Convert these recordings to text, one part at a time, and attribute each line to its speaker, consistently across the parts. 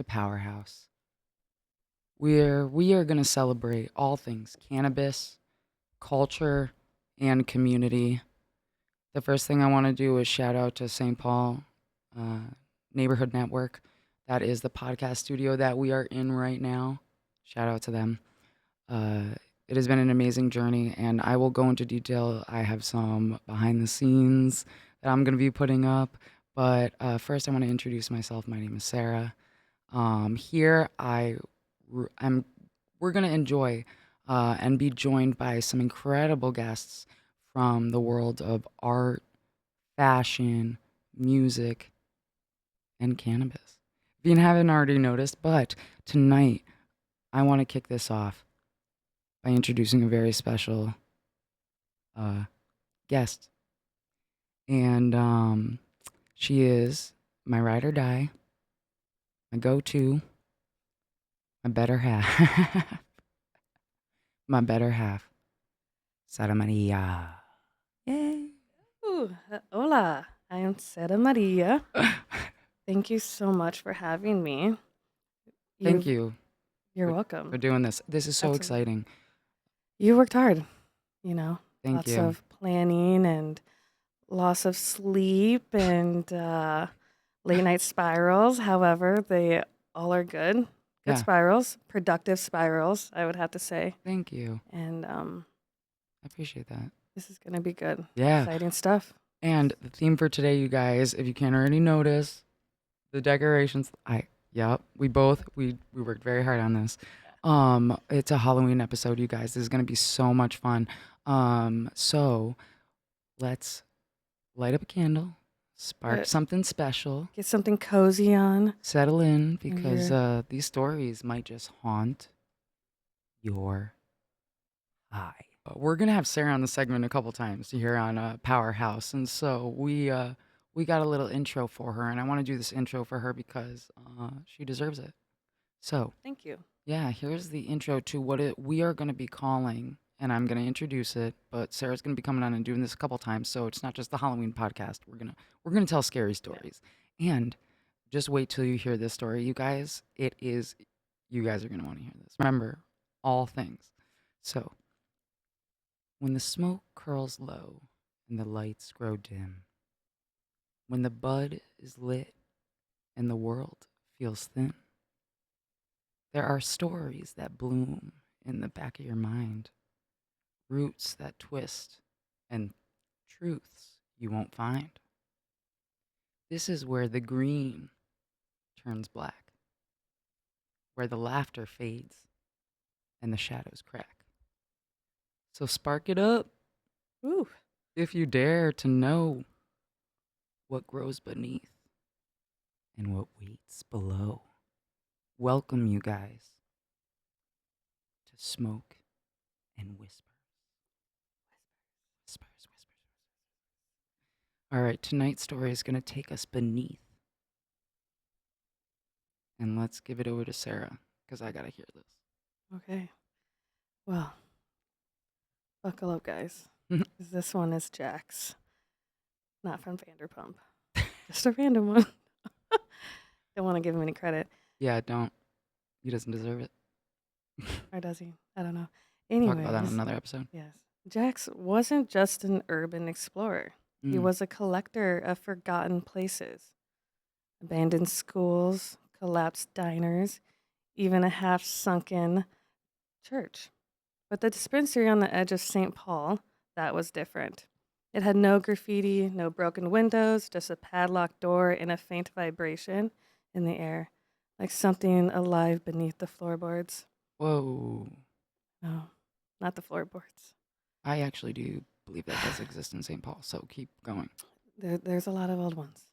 Speaker 1: Powerhouse, where we are going to celebrate all things cannabis, culture, and community. The first thing I want to do is shout out to St. Paul uh, Neighborhood Network. That is the podcast studio that we are in right now. Shout out to them. Uh, it has been an amazing journey, and I will go into detail. I have some behind the scenes that I'm going to be putting up. But first, I want to introduce myself. My name is Sarah. Here, I'm. We're going to enjoy and be joined by some incredible guests from the world of art, fashion, music, and cannabis. If you haven't already noticed, but tonight I want to kick this off by introducing a very special uh, guest. And she is my ride or die, my go to, my better half. My better half, Sara Maria. Yay.
Speaker 2: Hola, I am Seta Maria. Thank you so much for having me.
Speaker 1: Thank
Speaker 2: You've,
Speaker 1: you
Speaker 2: you're
Speaker 1: for
Speaker 2: welcome.
Speaker 1: doing this. This is so
Speaker 2: Absolutely.
Speaker 1: exciting.
Speaker 2: You worked hard, you know,
Speaker 1: Thank
Speaker 2: lots
Speaker 1: you.
Speaker 2: of planning and loss of sleep and late night spirals. However, they all are good. Good
Speaker 1: Yeah,
Speaker 2: spirals, productive spirals, I would have to say.
Speaker 1: thank you.
Speaker 2: And
Speaker 1: I appreciate that.
Speaker 2: this is going to be good.
Speaker 1: Yeah.
Speaker 2: Exciting stuff.
Speaker 1: And the theme for today, you guys, if you can't already notice, the decorations. Yep, we worked very hard on this. It's a Halloween episode, you guys. This is gonna be so much fun. So let's light up a candle, spark
Speaker 2: Get,
Speaker 1: something special,
Speaker 2: get something cozy on.
Speaker 1: settle in
Speaker 2: Maybe
Speaker 1: because these stories might just haunt your eye. We're gonna have Sarah on the segment a couple times here on Powerhouse, and so we got a little intro for her, and I want to do this intro for her because she deserves it. So
Speaker 2: Thank you.
Speaker 1: yeah, here's the intro to we are gonna be calling, and I'm gonna introduce it, but Sarah's gonna be coming on and doing this a couple times, so it's not just the Halloween podcast. We're gonna tell scary
Speaker 2: Yeah.
Speaker 1: stories, and just wait till you hear this story, you guys. You guys are gonna want to hear this. Remember, all things. So when the smoke curls low and the lights grow dim, when the bud is lit and the world feels thin, there are stories that bloom in the back of your mind, roots that twist, and truths you won't find. This is where the green turns black, where the laughter fades and the shadows crack. So spark it up
Speaker 2: Ooh.
Speaker 1: if you dare to know what grows beneath and what waits below. Welcome, you guys, to Smoke and Whispers. Whispers, whispers. All right, tonight's story is going to take us beneath. And let's give it over to Sarah, because I got to hear
Speaker 2: Okay. Well, buckle up, guys.
Speaker 1: this.
Speaker 2: 'Cause this one is Jack's, not from Vanderpump. Just a random one. Don't want to give him any credit.
Speaker 1: Yeah, don't. He doesn't deserve it.
Speaker 2: Or does he? I don't know.
Speaker 1: Talk about that in
Speaker 2: Anyways,
Speaker 1: another episode.
Speaker 2: yes. Jax wasn't just an urban explorer. He
Speaker 1: Mm.
Speaker 2: was a collector of forgotten places, abandoned schools, collapsed diners, even a half sunken church. But the dispensary on the edge of St. Paul, that was different. It had no graffiti, no broken windows, just a padlocked door and a faint vibration in the air, like something alive beneath the floorboards.
Speaker 1: Whoa.
Speaker 2: No, not the floorboards.
Speaker 1: I actually do believe that does exist in St. Paul, so keep going.
Speaker 2: There's a lot of old ones.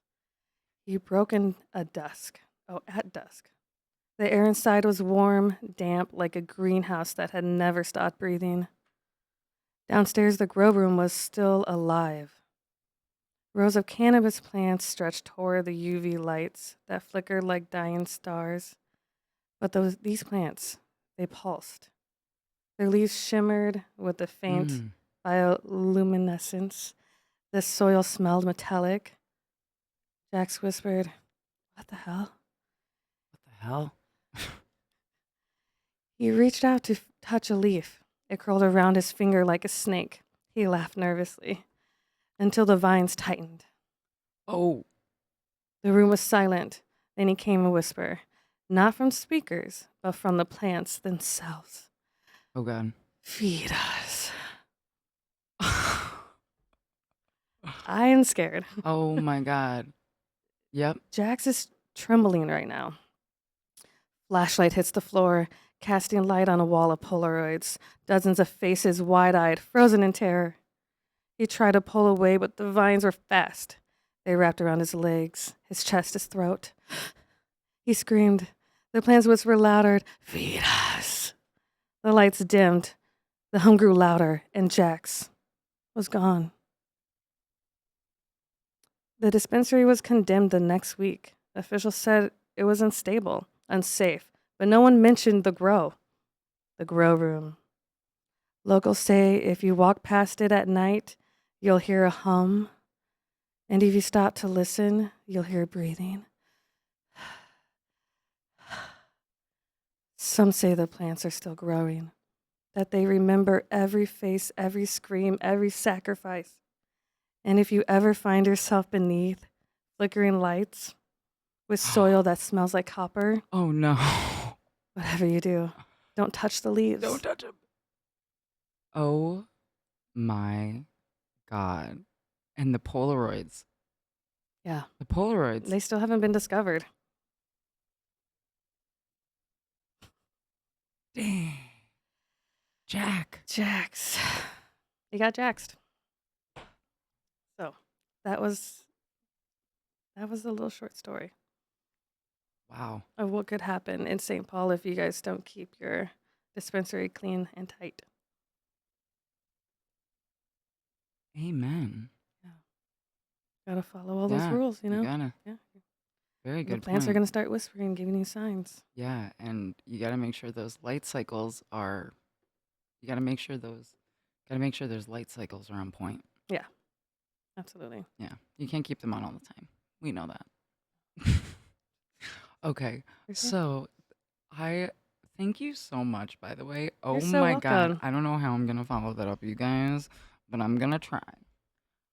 Speaker 2: He broke in at dusk. Oh, at dusk. The air inside was warm, damp, like a greenhouse that had never stopped breathing. Downstairs, the grow room was still alive. Rows of cannabis plants stretched toward the UV lights that flickered like dying stars. But these plants, they pulsed. Their leaves shimmered with a faint
Speaker 1: Mm.
Speaker 2: bioluminescence. The soil smelled metallic. Jax whispered, "What the hell?"
Speaker 1: What the hell?
Speaker 2: He reached out to touch a leaf. It curled around his finger like a snake. He laughed nervously until the vines tightened.
Speaker 1: Oh,
Speaker 2: The room was silent. Then he came a whisper, not from speakers, but from the plants themselves.
Speaker 1: oh God.
Speaker 2: Feed us. I am scared.
Speaker 1: Oh my God. Yep.
Speaker 2: Jax is trembling right now. Flashlight hits the floor, casting light on a wall of Polaroids. Dozens of faces, wide-eyed, frozen in terror. He tried to pull away, but the vines were fast. They wrapped around his legs, his chest, his throat. He screamed. The plants whispered louder, "Feed us." The lights dimmed. The hum grew louder, and Jax was gone. The dispensary was condemned the next week. Officials said it was unstable, unsafe, but no one mentioned the grow room. Locals say if you walk past it at night, you'll hear a hum, and if you stop to listen, you'll hear breathing. Some say the plants are still growing, that they remember every face, every scream, every sacrifice. And if you ever find yourself beneath flickering lights with soil that smells like copper,
Speaker 1: Oh no.
Speaker 2: whatever you do, don't touch the leaves.
Speaker 1: Don't touch him. Oh my God. And the Polaroids.
Speaker 2: Yeah,
Speaker 1: The Polaroids.
Speaker 2: they still haven't been discovered.
Speaker 1: Dang. Jack.
Speaker 2: Jax. He got jaxed. So that was a little short story
Speaker 1: Wow.
Speaker 2: of what could happen in St. Paul if you guys don't keep your dispensary clean and tight.
Speaker 1: Amen.
Speaker 2: Gotta follow all those
Speaker 1: Yeah,
Speaker 2: rules, you
Speaker 1: you
Speaker 2: know?
Speaker 1: gotta.
Speaker 2: Yeah.
Speaker 1: Very
Speaker 2: The
Speaker 1: good
Speaker 2: plants are
Speaker 1: point.
Speaker 2: gonna start whispering, giving you signs.
Speaker 1: Yeah, and you gotta make sure those light cycles are. You gotta make sure those. Gotta make sure those light cycles are on point.
Speaker 2: Yeah, absolutely.
Speaker 1: Yeah, you can't keep them on all the time. We know that. Okay,
Speaker 2: For sure.
Speaker 1: so I thank you so much, by the way.
Speaker 2: You're
Speaker 1: Oh
Speaker 2: so
Speaker 1: my God,
Speaker 2: welcome.
Speaker 1: I don't know how I'm gonna follow that up, you guys, but I'm gonna try.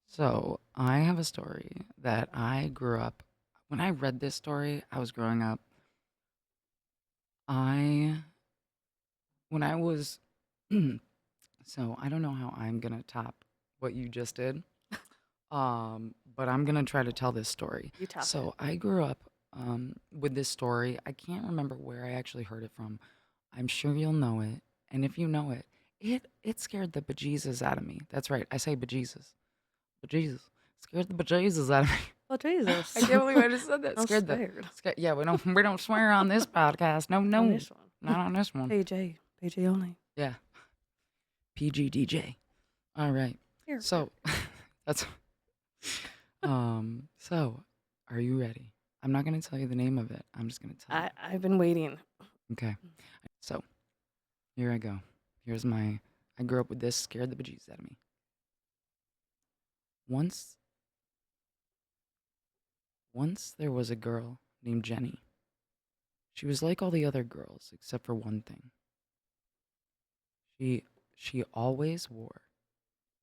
Speaker 1: So I have a story that I grew up. When I read this story, I was growing up. I when I was so I don't know how I'm gonna top what you just did. But I'm gonna try to tell this story.
Speaker 2: You top it.
Speaker 1: So I grew up with this story. I can't remember where I actually heard it from. I'm sure you'll know it, and if you know it, it scared the bejesus out of me. That's right, I say bejesus, bejesus, scared the bejesus out of me.
Speaker 2: Well, Jesus.
Speaker 1: I can't believe I just said that.
Speaker 2: I'm
Speaker 1: Scared the,
Speaker 2: scared
Speaker 1: yeah. We don't swear on this podcast. No,
Speaker 2: on
Speaker 1: no,
Speaker 2: this one.
Speaker 1: not on this one.
Speaker 2: PJ only.
Speaker 1: Yeah, PGDJ. All right.
Speaker 2: Here.
Speaker 1: So that's so are you ready? I'm not gonna tell you the name of it. I'm just gonna tell you.
Speaker 2: I've been waiting.
Speaker 1: Okay. So here I go. Here's my I grew up with this, scared the bejesus out of me. Once once there was a girl named Jenny. She was like all the other girls except for one thing. She she always wore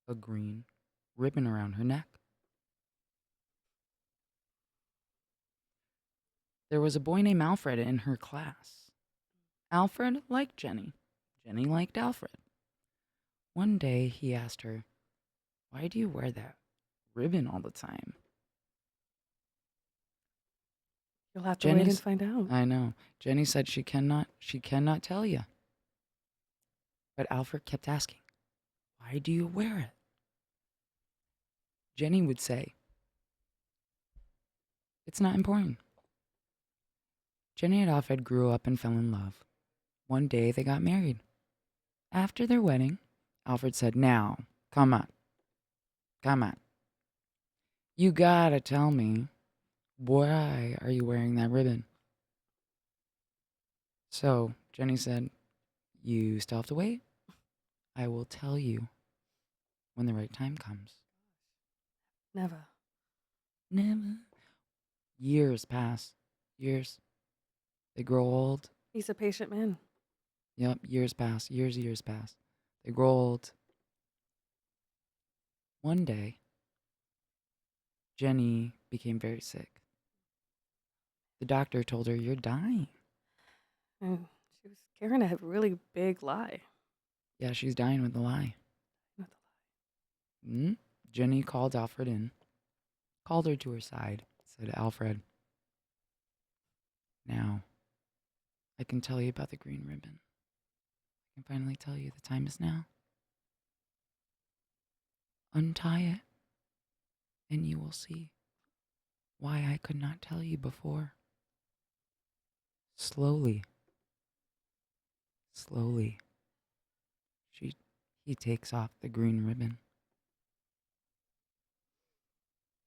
Speaker 1: a green ribbon around her neck. There was a boy named Alfred in her class. Alfred liked Jenny. Jenny liked Alfred. One day he asked her, "Why do you wear that ribbon all the time?"
Speaker 2: You'll have to wait and
Speaker 1: Jenny's
Speaker 2: find out.
Speaker 1: I know. Jenny said she cannot tell you. But Alfred kept asking, "Why do you wear it?" Jenny would say, "It's not important." Jenny and Alfred grew up and fell in love. One day they got married. After their wedding, Alfred said, "Now, come on, come on. You gotta tell me, why are you wearing that ribbon?" So Jenny said, "You still have to wait. I will tell you when the right time comes."
Speaker 2: Never.
Speaker 1: Never. Years pass. Years. They grow old.
Speaker 2: He's a patient man.
Speaker 1: Yep, years pass. Years pass. They grow old. One day, Jenny became very sick. The doctor told her, "You're dying."
Speaker 2: And she was carrying a really big lie.
Speaker 1: Yeah, she's dying with the lie.
Speaker 2: With
Speaker 1: Mm? Jenny called Alfred in, called her to her side, said, "Alfred, now I can tell you about the green ribbon. I can finally tell you the time is now. Untie it, and you will see why I could not tell you before." Slowly, slowly, she he takes off the green ribbon,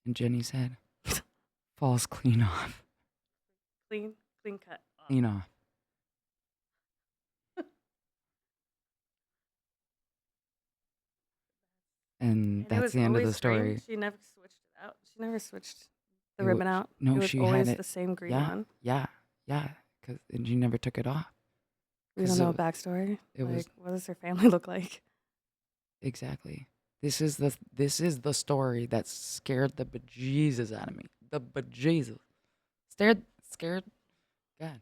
Speaker 1: and Jenny's head falls clean off.
Speaker 2: clean, clean cut off.
Speaker 1: Clean off. And
Speaker 2: And it
Speaker 1: that's
Speaker 2: was
Speaker 1: the end of the
Speaker 2: always green.
Speaker 1: story.
Speaker 2: She never switched it out. She never switched the
Speaker 1: It wa-
Speaker 2: ribbon out.
Speaker 1: no,
Speaker 2: It was
Speaker 1: she had
Speaker 2: always
Speaker 1: it.
Speaker 2: the same green
Speaker 1: Yeah,
Speaker 2: one.
Speaker 1: yeah, and she never took it off.
Speaker 2: We don't
Speaker 1: 'Cause
Speaker 2: know a backstory.
Speaker 1: it was
Speaker 2: Like, what does her family look like?
Speaker 1: exactly. This is the story that scared the bejesus out of me. The bejesus. Scared. God.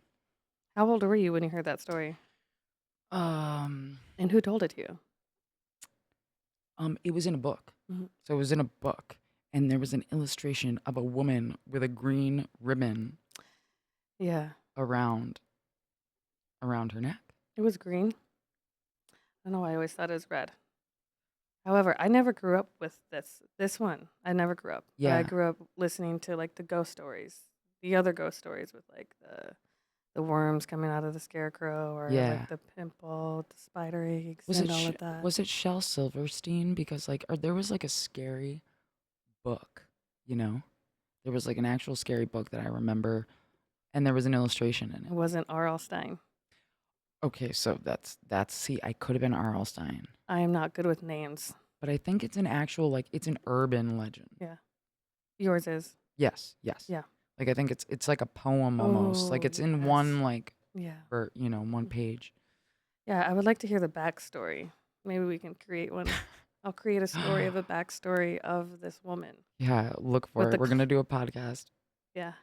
Speaker 2: How old were you when you heard that story?
Speaker 1: Um,
Speaker 2: And who told it to you?
Speaker 1: it was in a book.
Speaker 2: Mhm.
Speaker 1: So it was in a book, and there was an illustration of a woman with a green ribbon
Speaker 2: Yeah,
Speaker 1: around her neck.
Speaker 2: it was green. I don't know why I always thought it was red. However, I never grew up with this one. I never grew up. But I
Speaker 1: Yeah.
Speaker 2: grew up listening to like the ghost stories, the other ghost stories with like the worms coming out of the scarecrow or
Speaker 1: Yeah.
Speaker 2: like the pimple, the spider eggs,
Speaker 1: Was
Speaker 2: and
Speaker 1: it
Speaker 2: all of that.
Speaker 1: was it Shel Silverstein? Because there was like a scary book, you know? There was like an actual scary book that I remember, and there was an illustration in
Speaker 2: It
Speaker 1: it.
Speaker 2: wasn't R.L. Stein.
Speaker 1: Okay, so that's see, I could have been R.L. Stein,
Speaker 2: I am not good with names.
Speaker 1: but I think it's an actual it's an urban legend.
Speaker 2: Yeah. Yours is.
Speaker 1: Yes.
Speaker 2: Yeah.
Speaker 1: Like I think it's like a poem almost. Like
Speaker 2: Oh,
Speaker 1: it's in
Speaker 2: yes.
Speaker 1: one
Speaker 2: Yeah.
Speaker 1: or one page.
Speaker 2: Yeah, I would like to hear the backstory. Maybe we can create one. I'll create a story of a backstory of this woman.
Speaker 1: Yeah, look for
Speaker 2: With
Speaker 1: it.
Speaker 2: the
Speaker 1: We're gonna do a podcast.
Speaker 2: Yeah.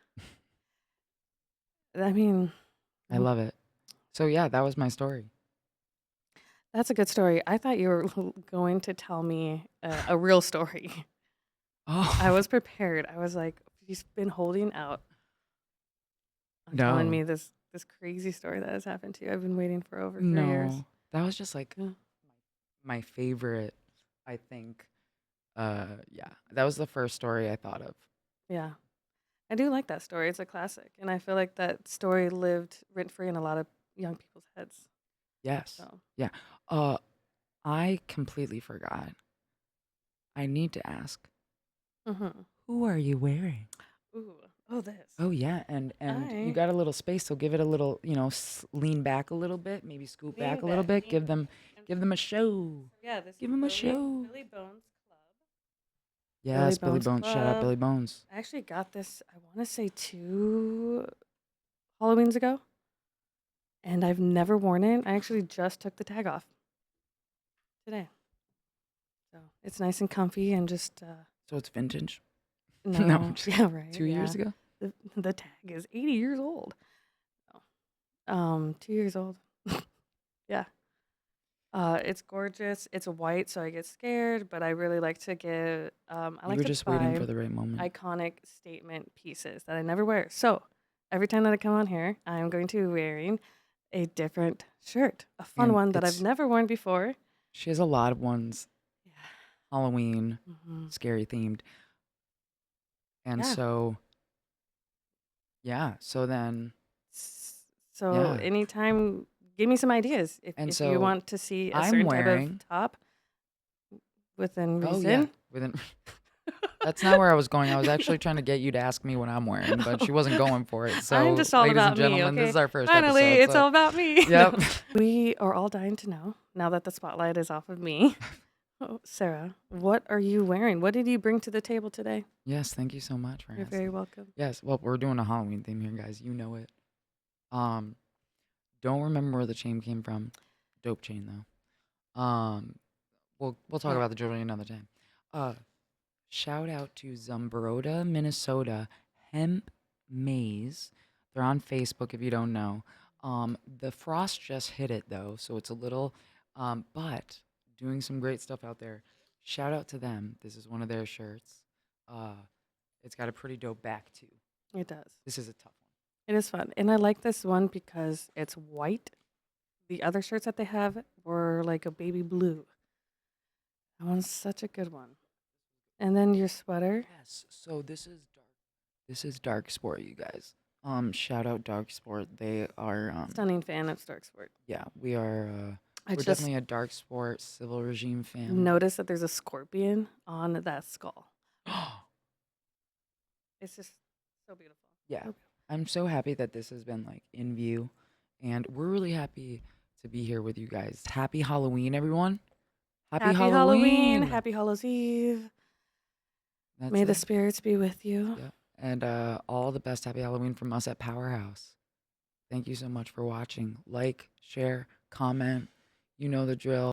Speaker 2: I mean,
Speaker 1: I love it. So yeah, that was my story.
Speaker 2: that's a good story. I thought you were going to tell me a real story.
Speaker 1: Oh
Speaker 2: I was prepared. I was like, she's been holding out on telling
Speaker 1: no,
Speaker 2: me this crazy story that has happened to you. I've been waiting for over 3 years.
Speaker 1: no, that was just like
Speaker 2: Yeah.
Speaker 1: my favorite. I think. Yeah, that was the first story I thought of.
Speaker 2: Yeah. I do like that story. It's a classic. And I feel like that story lived rent free in a lot of young people's heads.
Speaker 1: Yes.
Speaker 2: So,
Speaker 1: Yeah. I completely forgot. I need to ask.
Speaker 2: mm-hmm.
Speaker 1: Who are you wearing?
Speaker 2: Ooh. Oh, this.
Speaker 1: Oh yeah, and you
Speaker 2: I
Speaker 1: got a little space, so give it a little, lean back a little bit, maybe scoot
Speaker 2: lean
Speaker 1: back a little
Speaker 2: back.
Speaker 1: bit. Give them a show.
Speaker 2: Yeah, this
Speaker 1: Give
Speaker 2: is
Speaker 1: them a show.
Speaker 2: Billy Bones Club.
Speaker 1: Yes, Billy
Speaker 2: Bones
Speaker 1: Bones. Shout out
Speaker 2: Club.
Speaker 1: Billy Bones.
Speaker 2: I actually got this, I want to say 2 Halloweens ago. And I've never worn it. I actually just took the tag off today. So it's nice and comfy and just,
Speaker 1: So it's vintage.
Speaker 2: no.
Speaker 1: No, I'm just
Speaker 2: Yeah, right.
Speaker 1: 2 years ago.
Speaker 2: The tag is 80 years old. 2 years old. Yeah. It's gorgeous. It's white, so I get scared, but I really like to get, I
Speaker 1: You
Speaker 2: like
Speaker 1: were
Speaker 2: to
Speaker 1: just waiting
Speaker 2: buy
Speaker 1: for the right moment.
Speaker 2: iconic statement pieces that I never wear. So every time that I come on here, I'm going to be wearing a different shirt, a fun
Speaker 1: And
Speaker 2: one that I've
Speaker 1: it's
Speaker 2: never worn before.
Speaker 1: she has a lot of ones,
Speaker 2: Yeah.
Speaker 1: Halloween,
Speaker 2: Mhm.
Speaker 1: scary themed. And
Speaker 2: Yeah.
Speaker 1: so so then
Speaker 2: So
Speaker 1: yeah.
Speaker 2: anytime, give me some ideas.
Speaker 1: And
Speaker 2: If you
Speaker 1: so
Speaker 2: want to see a
Speaker 1: I'm
Speaker 2: certain type
Speaker 1: wearing
Speaker 2: of top within
Speaker 1: Oh yeah,
Speaker 2: reason.
Speaker 1: within That's not where I was going. I was actually trying to get you to ask me what I'm wearing, but she wasn't going for it. So,
Speaker 2: I'm just all
Speaker 1: ladies and
Speaker 2: about me,
Speaker 1: gentlemen, this
Speaker 2: okay?
Speaker 1: is our first
Speaker 2: Finally,
Speaker 1: episode.
Speaker 2: it's all about me.
Speaker 1: Yep.
Speaker 2: No. We are all dying to know, now that the spotlight is off of me. Oh, Sarah, what are you wearing? What did you bring to the table today?
Speaker 1: Yes, thank you so much for
Speaker 2: You're
Speaker 1: asking.
Speaker 2: very welcome.
Speaker 1: Yes, well, we're doing a Halloween theme here, guys. You know it. Um, don't remember where the chain came from. Dope chain though. We'll talk
Speaker 2: Yeah.
Speaker 1: about the jewelry another time. Uh, Shout out to Zumbrota, Minnesota Hemp Maze. They're on Facebook if you don't know. The frost just hit it though, so it's a little, but doing some great stuff out there. Shout out to them. This is one of their shirts. Uh, it's got a pretty dope back too.
Speaker 2: It does.
Speaker 1: This is a tough one.
Speaker 2: It is fun. And I like this one because it's white. The other shirts that they have were like a baby blue. That one's such a good one. And then your sweater.
Speaker 1: Yes. So this is dark. This is Dark Sport, you guys. Shout out Dark Sport. They are
Speaker 2: Stunning fan of Stark Sport.
Speaker 1: yeah, we are
Speaker 2: I
Speaker 1: we're
Speaker 2: just
Speaker 1: definitely a Dark Sport civil regime family.
Speaker 2: noticed that there's a scorpion on that skull. It's just so beautiful.
Speaker 1: Yeah.
Speaker 2: So
Speaker 1: I'm so happy that this has been like in view and we're really happy to be here with you guys. Happy Halloween, everyone. Happy
Speaker 2: Happy Halloween.
Speaker 1: Halloween.
Speaker 2: Happy Hallows Eve.
Speaker 1: That's
Speaker 2: May the
Speaker 1: it.
Speaker 2: spirits be with you.
Speaker 1: Yeah. And all the best happy Halloween from us at Powerhouse. Thank you so much for watching. Like, share, comment. You know the drill.